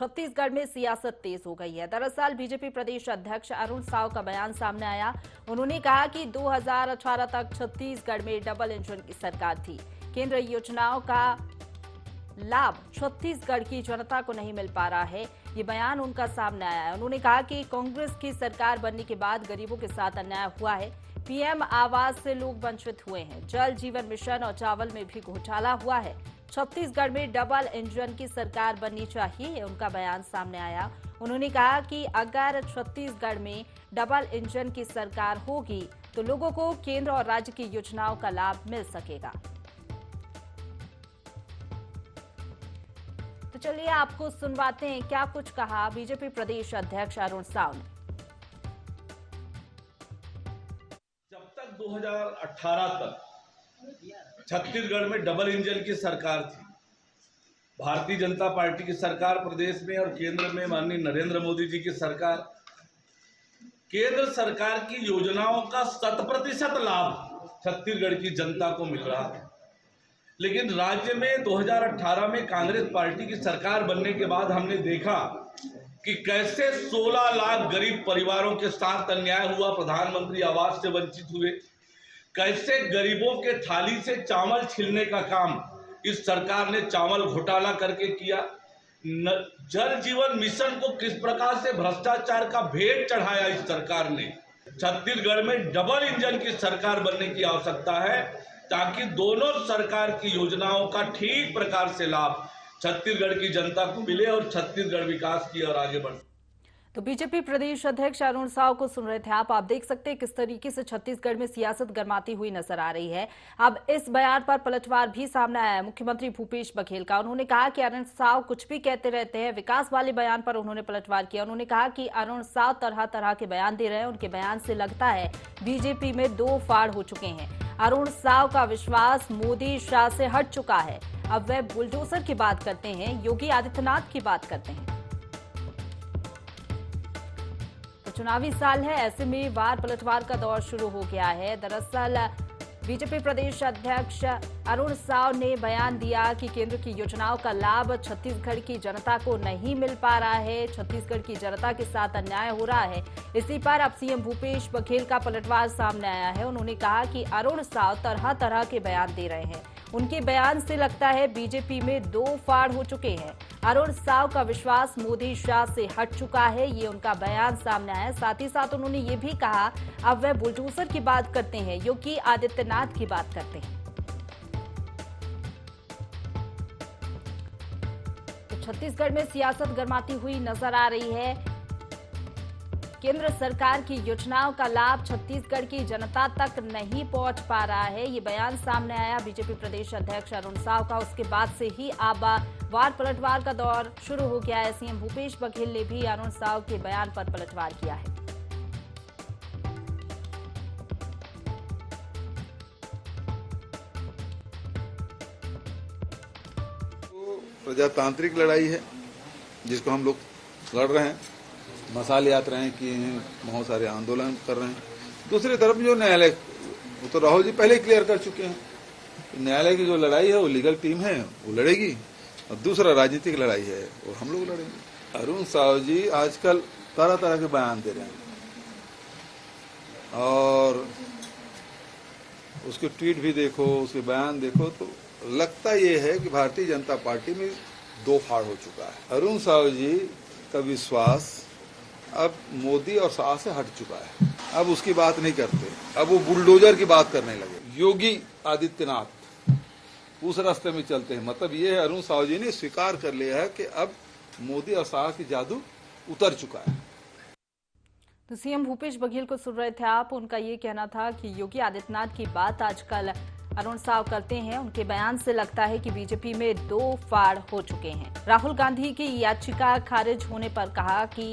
छत्तीसगढ़ में सियासत तेज हो गई है। दरअसल बीजेपी प्रदेश अध्यक्ष अरुण साव का बयान सामने आया। उन्होंने कहा कि 2018 तक छत्तीसगढ़ में डबल इंजन की सरकार थी। केंद्र योजनाओं का लाभ छत्तीसगढ़ की जनता को नहीं मिल पा रहा है। ये बयान उनका सामने आया है। उन्होंने कहा कि कांग्रेस की सरकार बनने के बाद गरीबों के साथ अन्याय हुआ है। पीएम आवास से लोग वंचित हुए हैं। जल जीवन मिशन और चावल में भी घोटाला हुआ है। छत्तीसगढ़ में डबल इंजन की सरकार बननी चाहिए, ये उनका बयान सामने आया। उन्होंने कहा कि अगर छत्तीसगढ़ में डबल इंजन की सरकार होगी तो लोगों को केंद्र और राज्य की योजनाओं का लाभ मिल सकेगा। तो चलिए आपको सुनवाते हैं क्या कुछ कहा बीजेपी प्रदेश अध्यक्ष अरुण साव ने। जब तक 2018 तक छत्तीसगढ़ में डबल इंजन की सरकार थी, भारतीय जनता पार्टी की सरकार प्रदेश में और केंद्र में माननीय नरेंद्र मोदी जी की सरकार, केंद्र सरकार की योजनाओं का 100% लाभ छत्तीसगढ़ की जनता को मिल रहा है। लेकिन राज्य में 2018 में कांग्रेस पार्टी की सरकार बनने के बाद हमने देखा कि कैसे 16 लाख गरीब परिवारों के साथ अन्याय हुआ, प्रधानमंत्री आवास से वंचित हुए, कैसे गरीबों के थाली से चावल छीनने का काम इस सरकार ने चावल घोटाला करके किया। जल जीवन मिशन को किस प्रकार से भ्रष्टाचार का भेंट चढ़ाया इस सरकार ने। छत्तीसगढ़ में डबल इंजन की सरकार बनने की आवश्यकता है ताकि दोनों सरकार की योजनाओं का ठीक प्रकार से लाभ छत्तीसगढ़ की जनता को मिले और छत्तीसगढ़ विकास की ओर आगे बढ़े। तो बीजेपी प्रदेश अध्यक्ष अरुण साव को सुन रहे थे आप देख सकते हैं किस तरीके से छत्तीसगढ़ में सियासत गरमाती हुई नजर आ रही है। अब इस बयान पर पलटवार भी सामने आया है मुख्यमंत्री भूपेश बघेल का। उन्होंने कहा कि अरुण साव कुछ भी कहते रहते हैं। विकास वाले बयान पर उन्होंने पलटवार किया। उन्होंने कहा कि अरुण साव तरह तरह के बयान दे रहे हैं। उनके बयान से लगता है बीजेपी में दो फाड़ हो चुके हैं। अरुण साव का विश्वास मोदी शाह से हट चुका है। अब वह बुलडोजर की बात करते हैं, योगी आदित्यनाथ की बात करते हैं। चुनावी साल है, ऐसे में वार पलटवार का दौर शुरू हो गया है। दरअसल बीजेपी प्रदेश अध्यक्ष अरुण साव ने बयान दिया कि केंद्र की योजनाओं का लाभ छत्तीसगढ़ की जनता को नहीं मिल पा रहा है। छत्तीसगढ़ की जनता के साथ अन्याय हो रहा है। इसी पर अब सीएम भूपेश बघेल का पलटवार सामने आया है। उन्होंने कहा कि अरुण साव तरह तरह के बयान दे रहे हैं। उनके बयान से लगता है बीजेपी में दो फाड़ हो चुके हैं। अरुण साव का विश्वास मोदी शाह से हट चुका है, ये उनका बयान सामने आया। साथ ही साथ उन्होंने ये भी कहा अब वह बुलडोजर की बात करते हैं, योगी आदित्यनाथ की बात करते हैं। तो छत्तीसगढ़ में सियासत गरमाती हुई नजर आ रही है। केंद्र सरकार की योजनाओं का लाभ छत्तीसगढ़ की जनता तक नहीं पहुंच पा रहा है। ये बयान सामने आया बीजेपी प्रदेश अध्यक्ष अरुण साव का। उसके बाद से ही अब वार पलटवार का दौर शुरू हो गया है। सीएम भूपेश बघेल ने भी अरुण साव के बयान पर पलटवार किया है। तो प्रजातांत्रिक लड़ाई है जिसको हम लोग लड़ रहे हैं। मसाल यात्राएं किए हैं, बहुत सारे आंदोलन कर रहे हैं। दूसरी तरफ जो न्यायालय, वो तो राहुल जी पहले क्लियर कर चुके हैं। न्यायालय की जो लड़ाई है वो लीगल टीम है, वो लड़ेगी, और दूसरा राजनीतिक लड़ाई है वो हम लोग लड़ेंगे। अरुण साव जी आजकल तरह तरह के बयान दे रहे हैं और उसके ट्वीट भी देखो, उसके बयान देखो, तो लगता ये है कि भारतीय जनता पार्टी में दो फाड़ हो चुका है। अरुण साव जी का विश्वास अब मोदी और शाह से हट चुका है। अब उसकी बात नहीं करते, अब वो बुलडोजर की बात करने लगे। योगी आदित्यनाथ उस रास्ते में चलते हैं। मतलब ये है अरुण साव जी ने स्वीकार कर लिया है कि अब मोदी और शाह की जादू उतर चुका है। तो सीएम भूपेश बघेल को सुन रहे थे आप। उनका ये कहना था कि योगी आदित्यनाथ की बात आजकल अरुण साव करते हैं। उनके बयान से लगता है कि बीजेपी में दो फाड़ हो चुके हैं। राहुल गांधी की याचिका खारिज होने पर कहा कि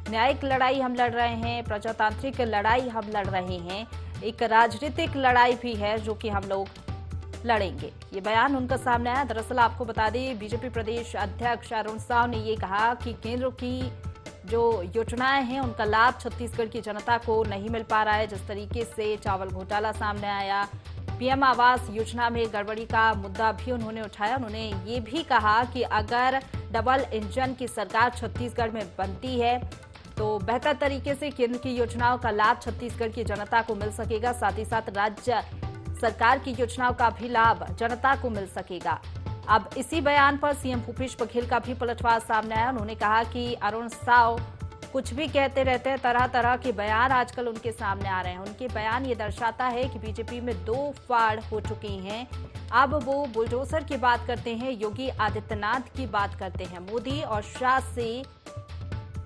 न्यायिक लड़ाई हम लड़ रहे हैं, प्रजातांत्रिक लड़ाई हम लड़ रहे हैं, एक राजनीतिक लड़ाई भी है जो कि हम लोग लड़ेंगे। ये बयान उनका सामने आया। दरअसल आपको बता दें बीजेपी प्रदेश अध्यक्ष अरुण साव ने ये कहा कि केंद्र की जो योजनाएं हैं उनका लाभ छत्तीसगढ़ की जनता को नहीं मिल पा रहा है। जिस तरीके से चावल घोटाला सामने आया, पीएम आवास योजना में गड़बड़ी का मुद्दा भी उन्होंने उठाया। उन्होंने ये भी कहा कि अगर डबल इंजन की सरकार छत्तीसगढ़ में बनती है तो बेहतर तरीके से केंद्र की योजनाओं का लाभ छत्तीसगढ़ की जनता को मिल सकेगा, साथ ही साथ राज्य सरकार की योजनाओं का भी लाभ जनता को मिल सकेगा। अब इसी बयान पर सीएम भूपेश बघेल का भी पलटवार सामने आया। उन्होंने कहा कि अरुण साव कुछ भी कहते रहते हैं, तरह तरह के बयान आजकल उनके सामने आ रहे हैं। उनके बयान ये दर्शाता है कि बीजेपी में दो फाड़ हो चुकी हैं। अब वो बुलडोजर की बात करते हैं, योगी आदित्यनाथ की बात करते हैं। मोदी और शाह से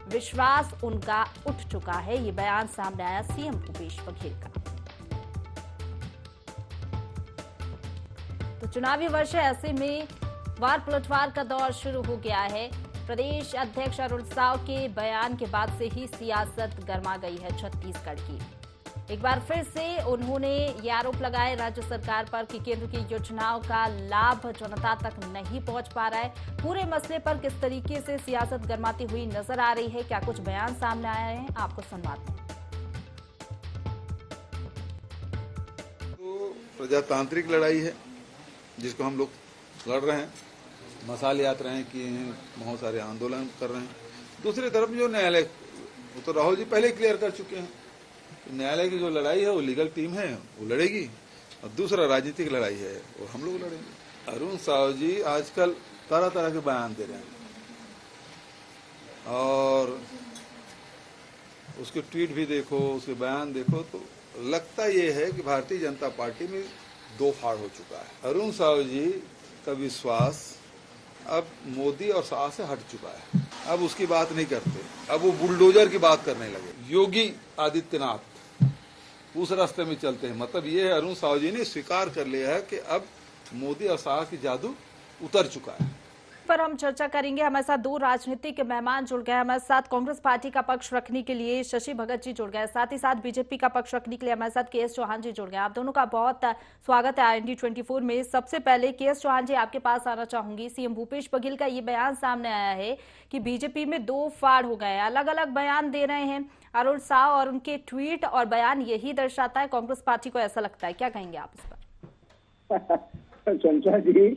विश्वास उनका उठ चुका है। ये बयान सामने आया सीएम भूपेश बघेल का। तो चुनावी वर्ष है, ऐसे में वार पलटवार का दौर शुरू हो गया है। प्रदेश अध्यक्ष अरुण साव के बयान के बाद से ही सियासत गर्मा गई है छत्तीसगढ़ की। एक बार फिर से उन्होंने ये आरोप लगाए राज्य सरकार पर कि केंद्र की योजनाओं का लाभ जनता तक नहीं पहुंच पा रहा है। पूरे मसले पर किस तरीके से सियासत गर्माती हुई नजर आ रही है, क्या कुछ बयान सामने आए हैं, आपको सुनवाते हैं। तो प्रजातांत्रिक लड़ाई है जिसको हम लोग लड़ रहे हैं, मसाल यात्राएं किए हैं, बहुत सारे आंदोलन कर रहे हैं। दूसरी तरफ जो न्यायालय, वो तो राहुल जी पहले क्लियर कर चुके हैं, न्यायालय की जो लड़ाई है वो लीगल टीम है, वो लड़ेगी, और दूसरा राजनीतिक लड़ाई है वो हम लोग लड़ेंगे। अरुण साव जी आजकल तरह तरह के बयान दे रहे हैं और उसके ट्वीट भी देखो, उसके बयान देखो, तो लगता ये है कि भारतीय जनता पार्टी में दो फाड़ हो चुका है। अरुण साव जी का विश्वास अब मोदी और शाह से हट चुका है। अब उसकी बात नहीं करते, अब वो बुलडोजर की बात करने लगे। योगी आदित्यनाथ उस रास्ते में चलते हैं। मतलब ये है, अरुण साव जी ने स्वीकार कर लिया है कि अब मोदी और शाह की जादू उतर चुका है। पर हम चर्चा करेंगे। हमारे साथ दो राजनीतिक मेहमान जुड़ गए। हमारे साथ कांग्रेस पार्टी का पक्ष रखने के लिए शशि भगत जी जुड़ गए, साथ ही साथ बीजेपी का पक्ष रखने के लिए हमारे साथ केएस चौहान जी जुड़ गए। आप दोनों का बहुत स्वागत है IND 24 में। सबसे पहले केएस चौहान जी, आपके पास आना चाहूंगी। सीएम भूपेश बघेल का ये बयान सामने आया है कि बीजेपी में दो फाड़ हो गए, अलग अलग बयान दे रहे हैं अरुण साव, और उनके ट्वीट और बयान यही दर्शाता है कांग्रेस पार्टी को, ऐसा लगता है। क्या कहेंगे आप इस पर? चंचा जी,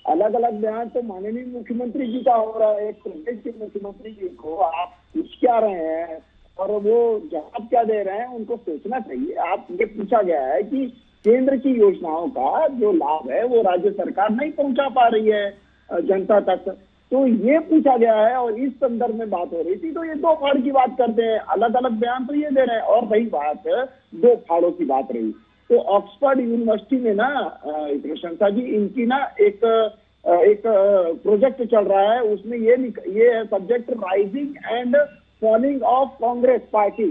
अलग अलग बयान तो माननीय मुख्यमंत्री जी का हो रहा है। एक प्रदेश के मुख्यमंत्री जी को आप पूछ क्या रहे हैं और वो जवाब क्या दे रहे हैं, उनको सोचना चाहिए। आप ये पूछा गया है कि केंद्र की योजनाओं का जो लाभ है वो राज्य सरकार नहीं पहुंचा पा रही है जनता तक, तो ये पूछा गया है और इस संदर्भ में बात हो रही थी। तो ये दो फाड़ की बात करते हैं, अलग अलग बयान तो ये दे रहे हैं, और वही बात दो फाड़ों की बात रही। तो ऑक्सफोर्ड यूनिवर्सिटी में ना प्रशंसा जी, इनकी ना एक प्रोजेक्ट चल रहा है, उसमें ये है subject rising and falling of Congress party.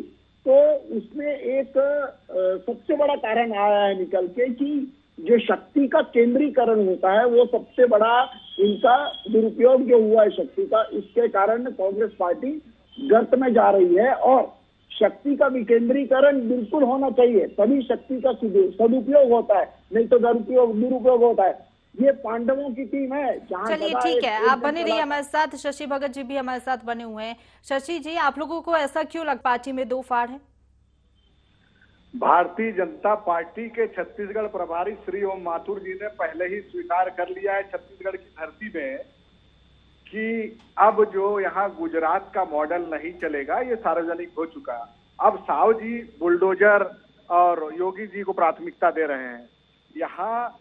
तो उसमें एक सबसे बड़ा कारण आया है निकल के कि जो शक्ति का केंद्रीकरण होता है वो सबसे बड़ा इनका दुरुपयोग जो हुआ है शक्ति का, इसके कारण कांग्रेस पार्टी गर्त में जा रही है। और शक्ति का विकेंद्रीकरण बिल्कुल होना चाहिए, तभी शक्ति का सदुपयोग होता है, नहीं तो दुरुपयोग होता है। ये पांडवों की टीम है। चलिए ठीक है, आप बने रहिए हमारे साथ। शशि भगत जी भी हमारे साथ बने हुए हैं। शशि जी, आप लोगों को ऐसा क्यों लग पार्टी में दो फाड़ है? भारतीय जनता पार्टी के छत्तीसगढ़ प्रभारी श्री ओम माथुर जी ने पहले ही स्वीकार कर लिया है छत्तीसगढ़ की धरती में कि अब जो यहाँ गुजरात का मॉडल नहीं चलेगा, ये सार्वजनिक हो चुका। अब साव जी बुलडोजर और योगी जी को प्राथमिकता दे रहे हैं। यहाँ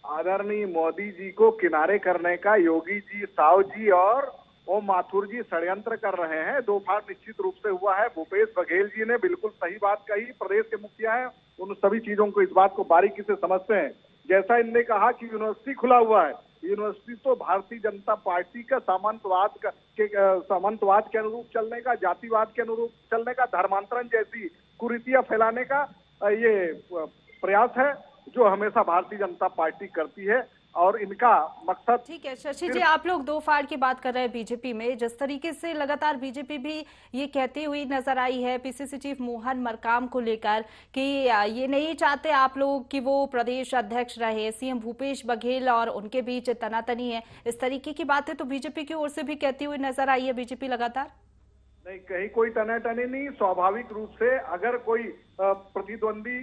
आदरणीय मोदी जी को किनारे करने का योगी जी, साव जी और ओम माथुर जी षड्यंत्र कर रहे हैं। दो फाड़ निश्चित रूप से हुआ है। भूपेश बघेल जी ने बिल्कुल सही बात कही, प्रदेश के मुखिया हैं, उन सभी चीजों को, इस बात को बारीकी से समझते हैं। जैसा इनने कहा कि यूनिवर्सिटी खुला हुआ है, यूनिवर्सिटी तो भारतीय जनता पार्टी का सामंतवाद के अनुरूप चलने का, जातिवाद के अनुरूप चलने का, धर्मांतरण जैसी कुरीतियां फैलाने का ये प्रयास है जो हमेशा भारतीय जनता पार्टी करती है। और इनका मकसद, ठीक है शशि जी, आप लोग दो फाड़ की बात कर रहे हैं बीजेपी में। जिस तरीके से लगातार बीजेपी भी ये कहती हुई नजर आई है पीसीसी चीफ मोहन मरकाम को लेकर कि ये नहीं चाहते आप लोग कि वो प्रदेश अध्यक्ष रहे, सीएम भूपेश बघेल और उनके बीच तनातनी है, इस तरीके की बातें तो बीजेपी की ओर से भी कहती हुई नजर आई है बीजेपी लगातार। नहीं, कहीं कोई तनातनी नहीं। स्वाभाविक रूप से अगर कोई प्रतिद्वंदी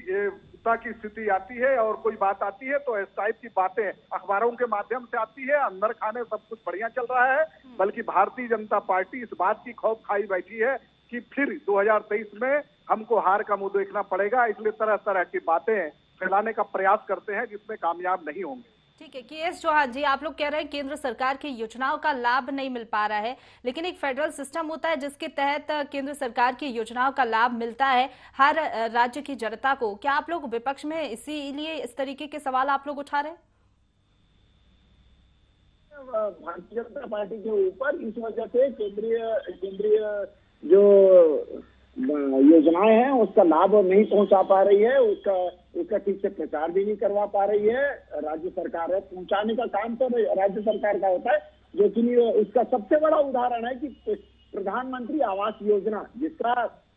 गुस्सा की स्थिति आती है और कोई बात आती है तो इस टाइप की बातें अखबारों के माध्यम से आती है। अंदर खाने सब कुछ बढ़िया चल रहा है, बल्कि भारतीय जनता पार्टी इस बात की खौफ खाई बैठी है कि फिर 2023 में हमको हार का मुंह देखना पड़ेगा, इसलिए तरह तरह की बातें फैलाने का प्रयास करते हैं जिसमें कामयाब नहीं होंगे। ठीक है, के.एस. चौहान जी, आप लोग कह रहे हैं केंद्र सरकार की योजनाओं का लाभ नहीं मिल पा रहा है, लेकिन एक फेडरल सिस्टम होता है जिसके तहत केंद्र सरकार की योजनाओं का लाभ मिलता है हर राज्य की जनता को। क्या आप लोग विपक्ष में इसीलिए इस तरीके के सवाल आप लोग उठा रहे हैं? भारतीय जनता पार्टी के ऊपर इस वजह से केंद्रीय जो योजनाएं हैं उसका लाभ नहीं पहुंचा पा रही है, उसका ठीक से प्रचार भी नहीं करवा पा रही है राज्य सरकार है। पहुंचाने का काम तो राज्य सरकार का होता है, जो कि उसका सबसे बड़ा उदाहरण है कि प्रधानमंत्री आवास योजना, जिसका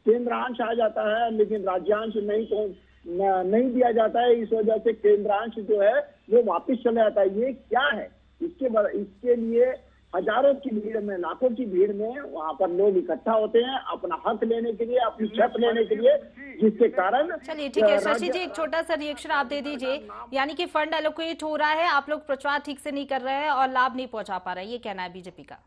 केंद्रांश आ जाता है लेकिन राज्यांश नहीं दिया जाता है, इस वजह से केंद्रांश जो है वो वापिस चला जाता है। ये क्या है? इसके लिए हजारों की भीड़ में, लाखों की भीड़ में वहां पर लोग इकट्ठा होते हैं अपना हक लेने के लिए, अपनी छत लेने के लिए, जिसके कारण। चलिए ठीक है, शशि जी एक छोटा सा रिएक्शन आप दे दीजिए। यानी कि फंड एलोकेट हो रहा है, आप लोग प्रचार ठीक से नहीं कर रहे हैं और लाभ नहीं पहुंचा पा रहे हैं, ये कहना है बीजेपी का।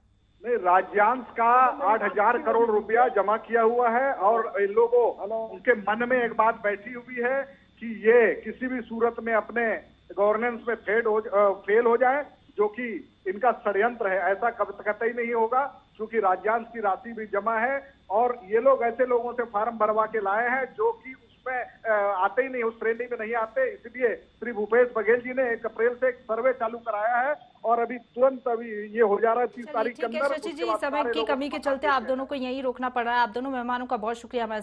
नहीं, राज्यांश का 8,000 करोड़ रुपया जमा किया हुआ है और इन लोगों उनके मन में एक बात बैठी हुई है कि ये किसी भी सूरत में अपने गवर्नेंस में फेल हो जाए, जो कि इनका षड्यंत्र है। ऐसा कतई नहीं होगा, क्योंकि राज्यांश की राशि भी जमा है और ये लोग ऐसे लोगों से फार्म भरवा के लाए हैं जो कि उसमें आते ही नहीं, उस श्रेणी में नहीं आते। इसलिए श्री भूपेश बघेल जी ने 1 अप्रैल से एक सर्वे चालू कराया है और अभी तुरंत ये हो जा रहा है 30 तारीख के अंदर। शशि जी, समय की कमी के चलते आप दोनों को यहीं रोकना पड़ रहा है। आप दोनों मेहमानों का बहुत शुक्रिया हमारे